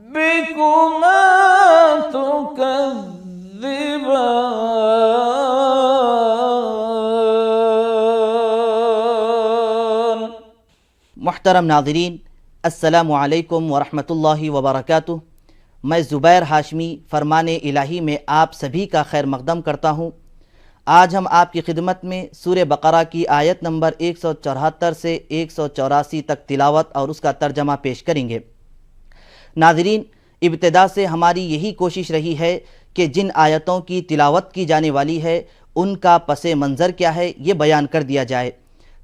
ربكما تكذبان۔ محترم ناظرین، السلام علیکم ورحمۃ اللہ وبرکاتہ۔ میں زبیر ہاشمی فرمان الہی میں آپ سبھی کا خیر مقدم کرتا ہوں۔ آج ہم آپ کی خدمت میں سورہ بقرہ کی آیت نمبر 174 سے 184 تک تلاوت اور اس کا ترجمہ پیش کریں گے۔ ناظرین، ابتدا سے ہماری یہی کوشش رہی ہے کہ جن آیتوں کی تلاوت کی جانے والی ہے ان کا پس منظر کیا ہے یہ بیان کر دیا جائے،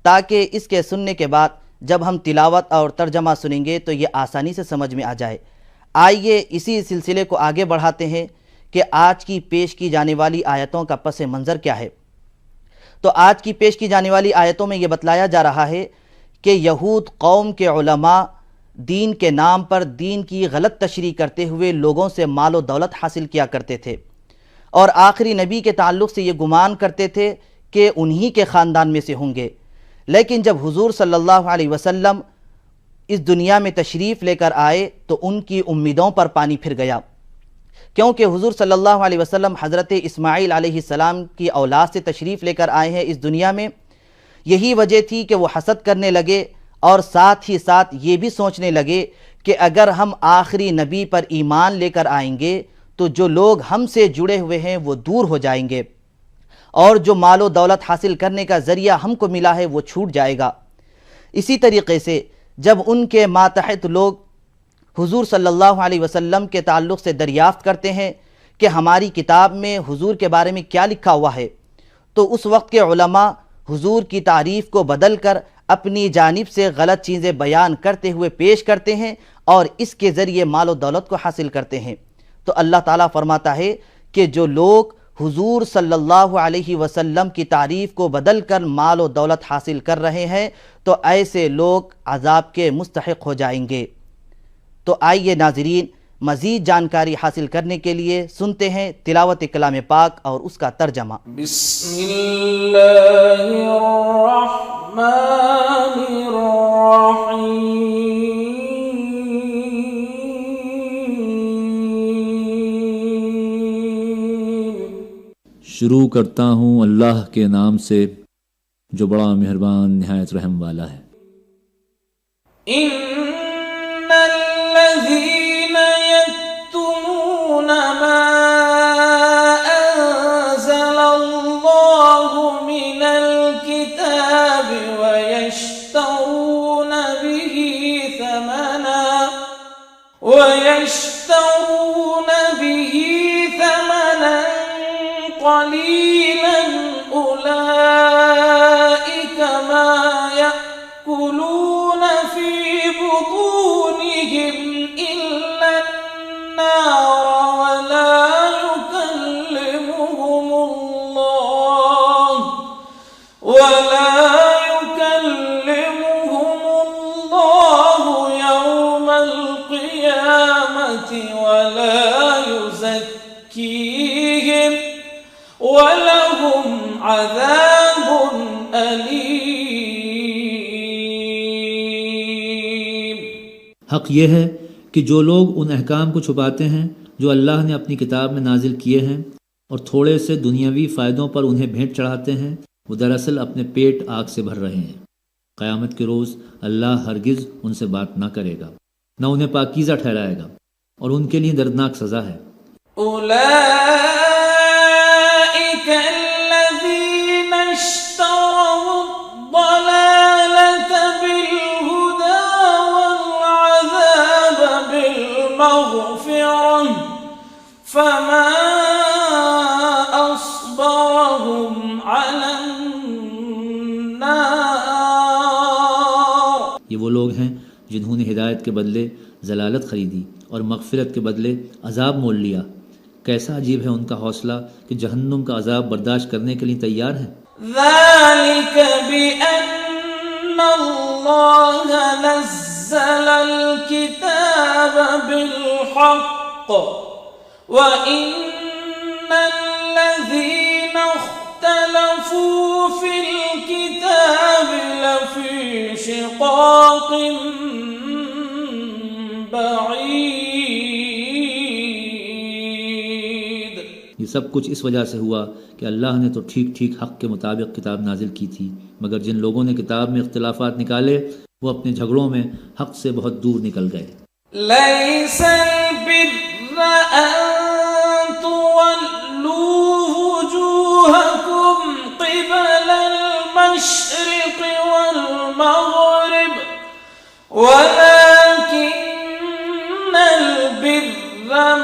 تاکہ اس کے سننے کے بعد جب ہم تلاوت اور ترجمہ سنیں گے تو یہ آسانی سے سمجھ میں آ جائے۔ آئیے اسی سلسلے کو آگے بڑھاتے ہیں کہ آج کی پیش کی جانے والی آیتوں کا پس منظر کیا ہے۔ تو آج کی پیش کی جانے والی آیتوں میں یہ بتلایا جا رہا ہے کہ یہود قوم کے علماء دین کے نام پر دین کی غلط تشریح کرتے ہوئے لوگوں سے مال و دولت حاصل کیا کرتے تھے، اور آخری نبی کے تعلق سے یہ گمان کرتے تھے کہ انہی کے خاندان میں سے ہوں گے۔ لیکن جب حضور صلی اللہ علیہ وسلم اس دنیا میں تشریف لے کر آئے تو ان کی امیدوں پر پانی پھر گیا، کیونکہ حضور صلی اللہ علیہ وسلم حضرت اسماعیل علیہ السلام کی اولاد سے تشریف لے کر آئے ہیں اس دنیا میں۔ یہی وجہ تھی کہ وہ حسد کرنے لگے اور ساتھ ہی ساتھ یہ بھی سوچنے لگے کہ اگر ہم آخری نبی پر ایمان لے کر آئیں گے تو جو لوگ ہم سے جڑے ہوئے ہیں وہ دور ہو جائیں گے، اور جو مال و دولت حاصل کرنے کا ذریعہ ہم کو ملا ہے وہ چھوٹ جائے گا۔ اسی طریقے سے جب ان کے ماتحت لوگ حضور صلی اللہ علیہ وسلم کے تعلق سے دریافت کرتے ہیں کہ ہماری کتاب میں حضور کے بارے میں کیا لکھا ہوا ہے، تو اس وقت کے علماء حضور کی تعریف کو بدل کر اپنی جانب سے غلط چیزیں بیان کرتے ہوئے پیش کرتے ہیں اور اس کے ذریعے مال و دولت کو حاصل کرتے ہیں۔ تو اللہ تعالیٰ فرماتا ہے کہ جو لوگ حضور صلی اللہ علیہ وسلم کی تعریف کو بدل کر مال و دولت حاصل کر رہے ہیں تو ایسے لوگ عذاب کے مستحق ہو جائیں گے۔ تو آئیے ناظرین، مزید جانکاری حاصل کرنے کے لیے سنتے ہیں تلاوت کلام پاک اور اس کا ترجمہ۔ بسم اللہ الرحمن الرحیم۔ شروع کرتا ہوں اللہ کے نام سے جو بڑا مہربان نہایت رحم والا ہے۔ ان الذین یکتمون ما انزل اللہ من الکتاب ویشترون به ثمنا قلیلا اولئک ما یأکلون فی بطونہم الا النار ولا يكلمهم الله يوم القيامة ولا يزكيهم ولهم عذاب أليم۔ حق یہ ہے کہ جو لوگ ان احکام کو چھپاتے ہیں جو اللہ نے اپنی کتاب میں نازل کیے ہیں اور تھوڑے سے دنیاوی فائدوں پر انہیں بھیٹ چڑھاتے ہیں، وہ دراصل اپنے پیٹ آگ سے بھر رہے ہیں۔ قیامت کے روز اللہ ہرگز ان سے بات نہ کرے گا، نہ انہیں پاکیزہ ٹھہرائے گا، اور ان کے لیے دردناک سزا ہے۔ اولئک الذین اشتروا الضلالة بالہدى والعذاب بالمغفرة فما اصبرهم على النار۔ یہ وہ لوگ ہیں جنہوں نے ہدایت کے بدلے ضلالت خریدی اور مغفرت کے بدلے عذاب مول لیا۔ کیسا عجیب ہے ان کا حوصلہ کہ جہنم کا عذاب برداشت کرنے کے لیے تیار ہیں۔ ذلك بأن الله نزل الكتاب بالحق وإن الذين اختلفوا في الكتاب لفي شقاق بعيد. یہ سب کچھ اس وجہ سے ہوا کہ اللہ نے تو ٹھیک ٹھیک حق کے مطابق کتاب نازل کی تھی، مگر جن لوگوں نے کتاب میں اختلافات نکالے وہ اپنے جھگڑوں میں حق سے بہت دور نکل گئے. ليس البر أن تولوا وجوهكم قبل المشرق والمغرب ولكن البر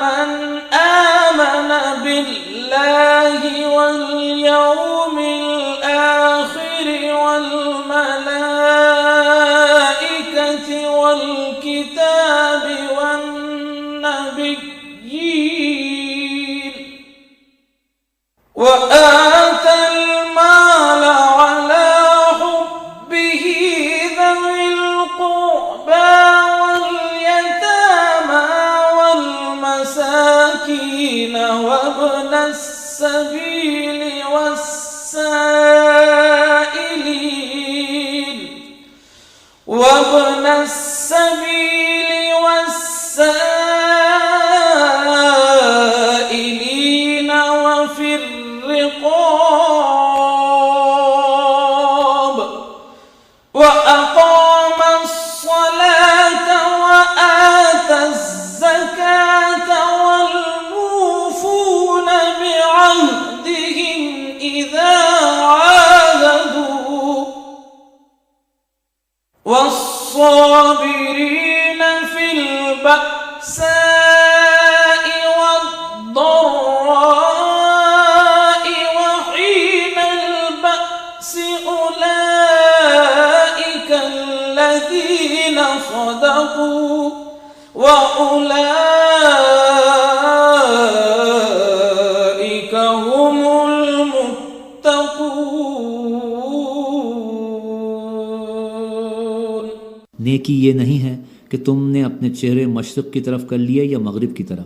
من آمن بالله واليوم الآخر والملائكة والكتاب والنبيين وآتى المال على حبه ذوي القربى واليتامى والمساكين وابن السبيل والسائلين وفي الرقاب وأقام الصلاة وآتى الزكاة والموفون بعهدهم إذا عاهدوا والصابرين في البأساء والضراء وحين البأس أولئك الذين صدقوا وأولئك هم المتقون. نیکی یہ نہیں ہے کہ تم نے اپنے چہرے مشرق کی طرف کر لیے یا مغرب کی طرف،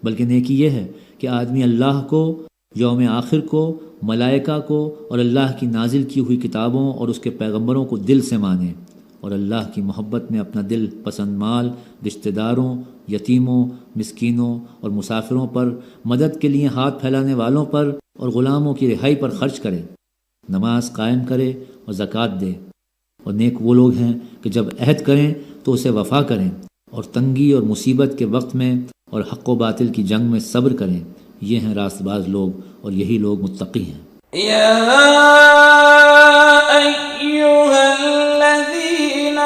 بلکہ نیکی یہ ہے کہ آدمی اللہ کو، یوم آخر کو، ملائکہ کو اور اللہ کی نازل کی ہوئی کتابوں اور اس کے پیغمبروں کو دل سے مانے، اور اللہ کی محبت میں اپنا دل پسند مال رشتہ داروں، یتیموں، مسکینوں اور مسافروں پر، مدد کے لیے ہاتھ پھیلانے والوں پر اور غلاموں کی رہائی پر خرچ کرے، نماز قائم کرے اور زکوٰۃ دے. اور نیک وہ لوگ ہیں کہ جب عہد کریں تو اسے وفا کریں، اور تنگی اور مصیبت کے وقت میں اور حق و باطل کی جنگ میں صبر کریں. یہ ہیں راست باز لوگ اور یہی لوگ متقی ہیں. يا أيها الذين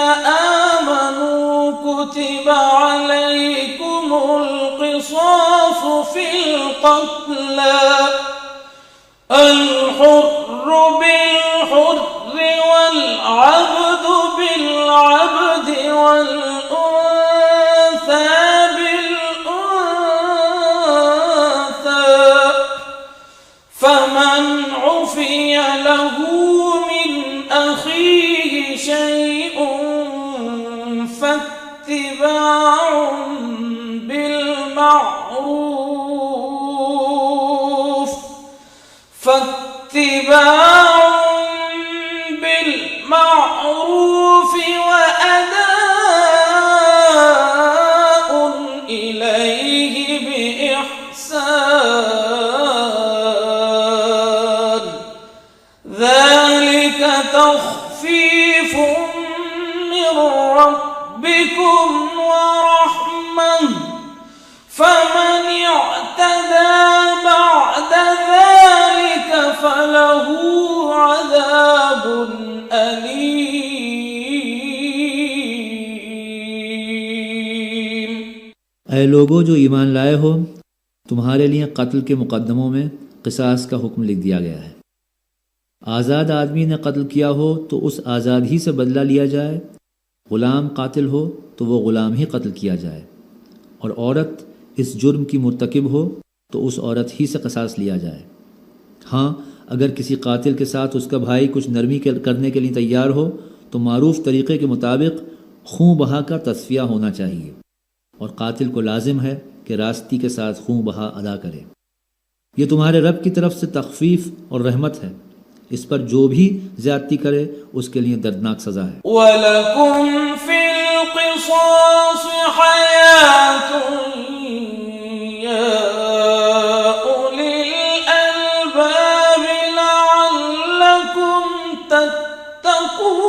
آمنوا كتب عليكم القصاص في القتلى الحر بالحر والعبد بالعبد والأنثى بالأنثى فمن عفي له من أخيه شيء فاتباع بالمعروف وأداء إليه بإحسان ذلك تخفيف من ربكم ورحمة فمن اعتدى بعد ذلك فله عذاب أليم. اے لوگو جو ایمان لائے ہو، تمہارے لیے قتل کے مقدموں میں قصاص کا حکم لکھ دیا گیا ہے. آزاد آدمی نے قتل کیا ہو تو اس آزاد ہی سے بدلہ لیا جائے، غلام قاتل ہو تو وہ غلام ہی قتل کیا جائے، اور عورت اس جرم کی مرتکب ہو تو اس عورت ہی سے قصاص لیا جائے. ہاں، اگر کسی قاتل کے ساتھ اس کا بھائی کچھ نرمی کرنے کے لیے تیار ہو تو معروف طریقے کے مطابق خون بہا کر تصفیہ ہونا چاہیے، اور قاتل کو لازم ہے کہ راستی کے ساتھ خون بہا ادا کرے. یہ تمہارے رب کی طرف سے تخفیف اور رحمت ہے، اس پر جو بھی زیادتی کرے اس کے لیے دردناک سزا ہے۔ وَلَكُمْ فِي الْقِصَاصِ حَيَاةٌ يَا أُولِي الْأَلْبَابِ لَعَلَّكُمْ تَتَّقُونَ۔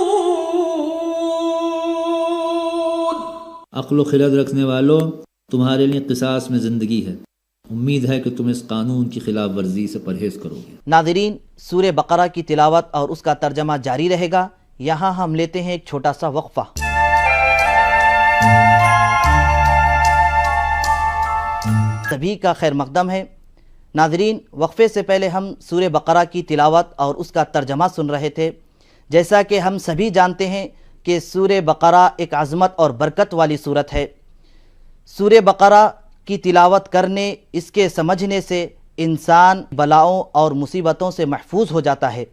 عقل و خرد رکھنے والو، تمہارے لیے قصاص میں زندگی ہے، امید ہے کہ تم اس قانون کی خلاف ورزی سے پرہیز کرو گے۔ ناظرین، سورہ بقرہ کی تلاوت اور اس کا ترجمہ جاری رہے گا۔ یہاں ہم لیتے ہیں ایک چھوٹا سا وقفہ۔ سبھی کا خیر مقدم ہے۔ ناظرین، وقفے سے پہلے ہم سورہ بقرہ کی تلاوت اور اس کا ترجمہ سن رہے تھے۔ جیسا کہ ہم سبھی جانتے ہیں کہ سورہ بقرہ ایک عظمت اور برکت والی سورت ہے۔ سورہ بقرہ کی تلاوت کرنے، اس کے سمجھنے سے انسان بلاؤں اور مصیبتوں سے محفوظ ہو جاتا ہے۔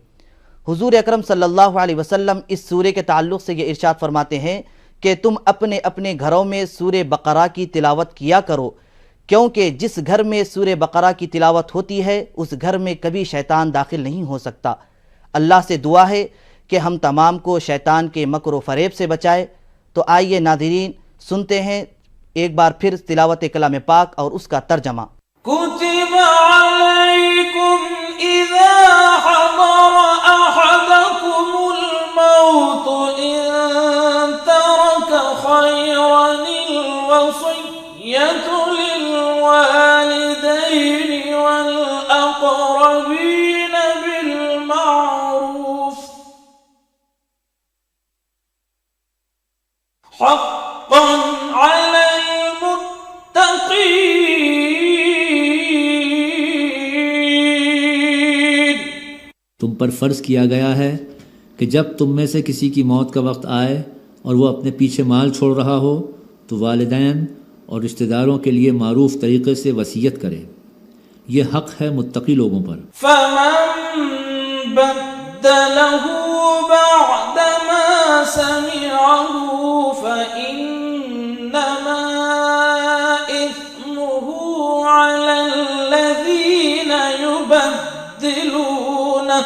حضور اکرم صلی اللہ علیہ وسلم اس سورے کے تعلق سے یہ ارشاد فرماتے ہیں کہ تم اپنے اپنے گھروں میں سورہ بقرہ کی تلاوت کیا کرو، کیونکہ جس گھر میں سورہ بقرہ کی تلاوت ہوتی ہے اس گھر میں کبھی شیطان داخل نہیں ہو سکتا۔ اللہ سے دعا ہے کہ ہم تمام کو شیطان کے مکر و فریب سے بچائے۔ تو آئیے ناظرین سنتے ہیں ایک بار پھر تلاوت کلام پاک اور اس کا ترجمہ۔ كتب عليكم إذا حضر أحدكم الموت إن ترك خيرا الوصية للوالدين والأقربين بالمعروف حقا على المتقين۔ تم پر فرض کیا گیا ہے کہ جب تم میں سے کسی کی موت کا وقت آئے اور وہ اپنے پیچھے مال چھوڑ رہا ہو تو والدین اور رشتہ داروں کے لیے معروف طریقے سے وصیت کرے، یہ حق ہے متقی لوگوں پر۔ فمن بدله بعدما سمعه فإنما إثمه على الذين يبدلونه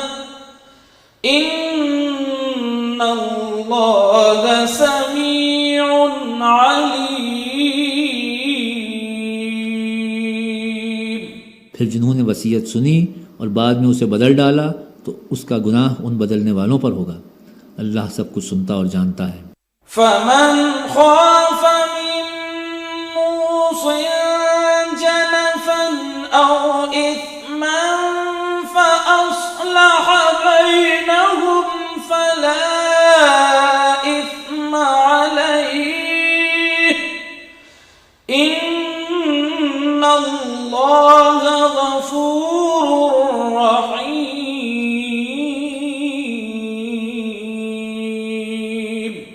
إن الله سميع عليم۔ پھر جنہوں نے وصیت سنی اور بعد میں اسے بدل ڈالا تو اس کا گناہ ان بدلنے والوں پر ہوگا۔ اللہ سب کچھ سنتا اور جانتا ہے۔ فمن خاف من موص جنفا أو إثما فأصلح بينهم فلا إثم عليه إن الله غفور رحيم۔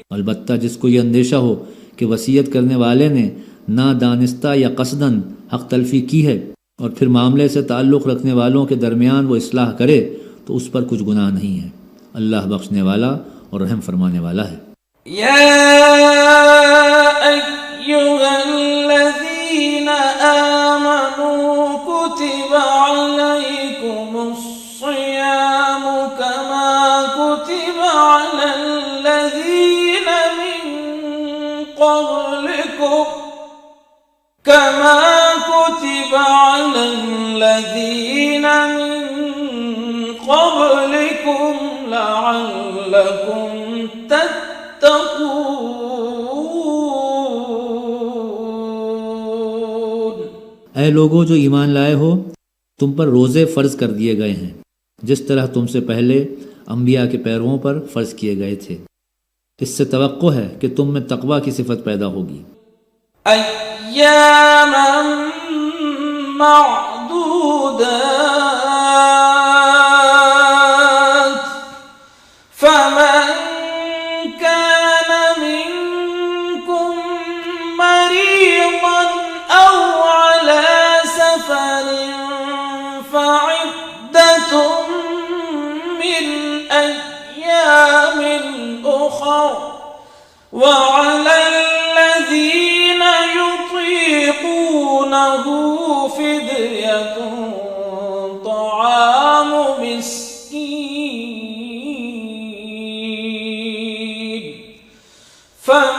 البتہ جس کو یہ اندیشہ ہو کہ وصیت کرنے والے نے نادانستہ یا قصداً حق تلفی کی ہے اور پھر معاملے سے تعلق رکھنے والوں کے درمیان وہ اصلاح کرے تو اس پر کچھ گناہ نہیں ہے۔ اللہ بخشنے والا اور رحم فرمانے والا ہے۔ يا أيها الذين آمنوا كتب عليكم الصيام كما كتب على الذين من قبلكم لعلكم تتقون۔ اے لوگو جو ایمان لائے ہو، تم پر روزے فرض کر دیے گئے ہیں جس طرح تم سے پہلے انبیاء کے پیرووں پر فرض کیے گئے تھے۔ اس سے توقع ہے کہ تم میں تقوی کی صفت پیدا ہوگی۔ ایاما معدودات فمن كان منكم مريضا أو على سفر فعدة من أيام أخر وعلى الذين يطيقونه فدية طعام مسكين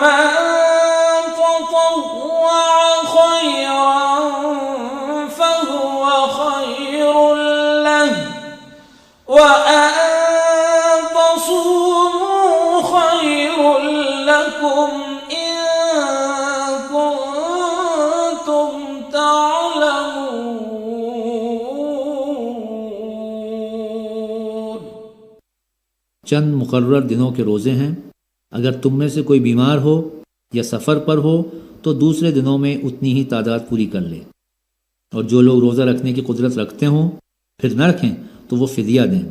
فمن تطوع خيرا فهو خير له وأن تصوموا خير لكم إن كنتم تعلمون. چند مقرر دنوں کے روزے ہیں. اگر تم میں سے کوئی بیمار ہو یا سفر پر ہو تو دوسرے دنوں میں اتنی ہی تعداد پوری کر لے. اور جو لوگ روزہ رکھنے کی قدرت رکھتے ہوں پھر نہ رکھیں تو وہ فدیہ دیں.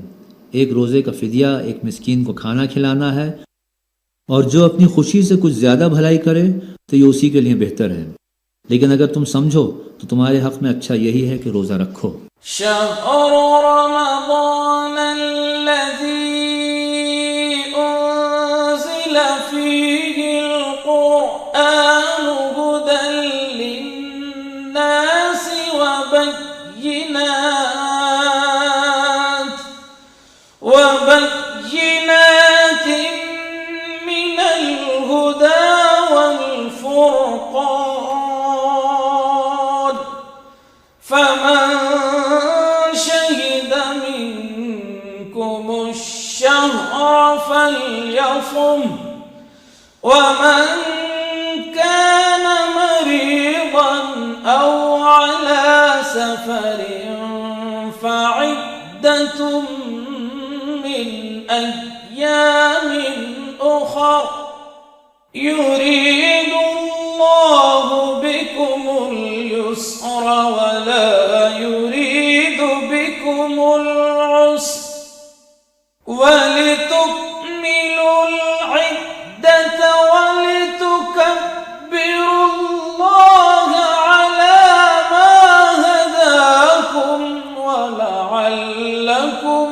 ایک روزے کا فدیہ ایک مسکین کو کھانا کھلانا ہے. اور جو اپنی خوشی سے کچھ زیادہ بھلائی کرے تو یہ اسی کے لیے بہتر ہے. لیکن اگر تم سمجھو تو تمہارے حق میں اچھا یہی ہے کہ روزہ رکھو. شهر رمضان الذي أنزل فيه القرآن هدى للناس وبينات من الهدى والفرقان فمن شهد منكم الشهر فليصم ومن كان مريضا أو على سفر فعدة من أيام أخر يريد الله بكم اليسر ولا يريد بكم العسر ولتكملوا العدة ولتكبروا الله على ما هداكم ولعلكم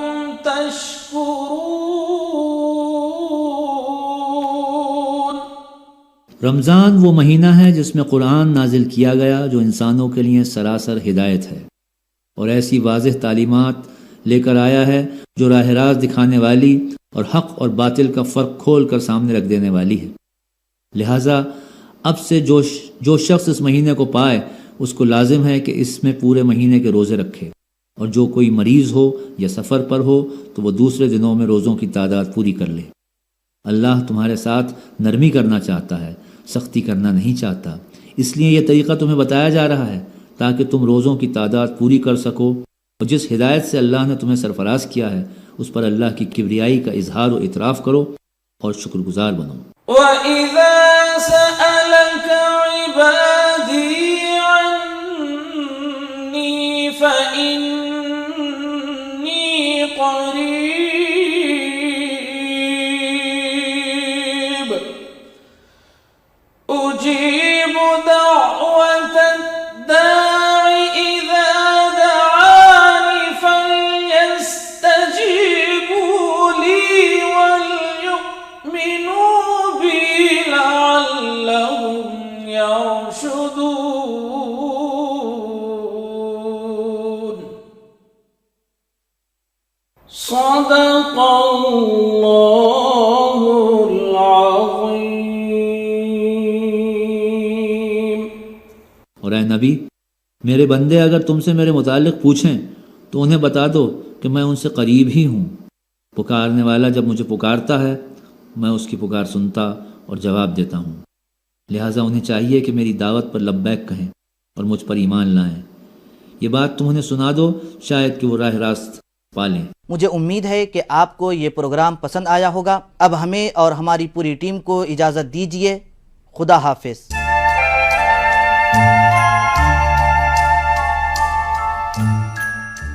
تشكرون. رمضان وہ مہینہ ہے جس میں قرآن نازل کیا گیا جو انسانوں کے لیے سراسر ہدایت ہے اور ایسی واضح تعلیمات لے کر آیا ہے جو راہ راست دکھانے والی اور حق اور باطل کا فرق کھول کر سامنے رکھ دینے والی ہے. لہٰذا اب سے جو شخص اس مہینے کو پائے اس کو لازم ہے کہ اس میں پورے مہینے کے روزے رکھے. اور جو کوئی مریض ہو یا سفر پر ہو تو وہ دوسرے دنوں میں روزوں کی تعداد پوری کر لے. اللہ تمہارے ساتھ نرمی کرنا چاہتا ہے، سختی کرنا نہیں چاہتا. اس لیے یہ طریقہ تمہیں بتایا جا رہا ہے تاکہ تم روزوں کی تعداد پوری کر سکو. اور جس ہدایت سے اللہ نے تمہیں سرفراز کیا ہے اس پر اللہ کی کبریائی کا اظہار و اعتراف کرو اور شکر گزار بنو. وَإِذَا سَأَلَكَ عِبَادِي عَنِّي فَإِنِّي قَرِيبٌ أُجِيبُ دَعْوَةَ الدَّاعِ إِذَا دَعَانِ فَلْيَسْتَجِيبُوا لِي وَلْيُؤْمِنُوا بِي لَعَلَّهُمْ يَرْشُدُونَ. صدق اللہ العظیم. اور اے نبی، میرے بندے اگر تم سے میرے متعلق پوچھیں تو انہیں بتا دو کہ میں ان سے قریب ہی ہوں. پکارنے والا جب مجھے پکارتا ہے میں اس کی پکار سنتا اور جواب دیتا ہوں. لہٰذا انہیں چاہیے کہ میری دعوت پر لبیک کہیں اور مجھ پر ایمان لائیں. یہ بات تم انہیں سنا دو، شاید کہ وہ راہ راست پالیں. مجھے امید ہے کہ آپ کو یہ پروگرام پسند آیا ہوگا. اب ہمیں اور ہماری پوری ٹیم کو اجازت دیجیے. خدا حافظ.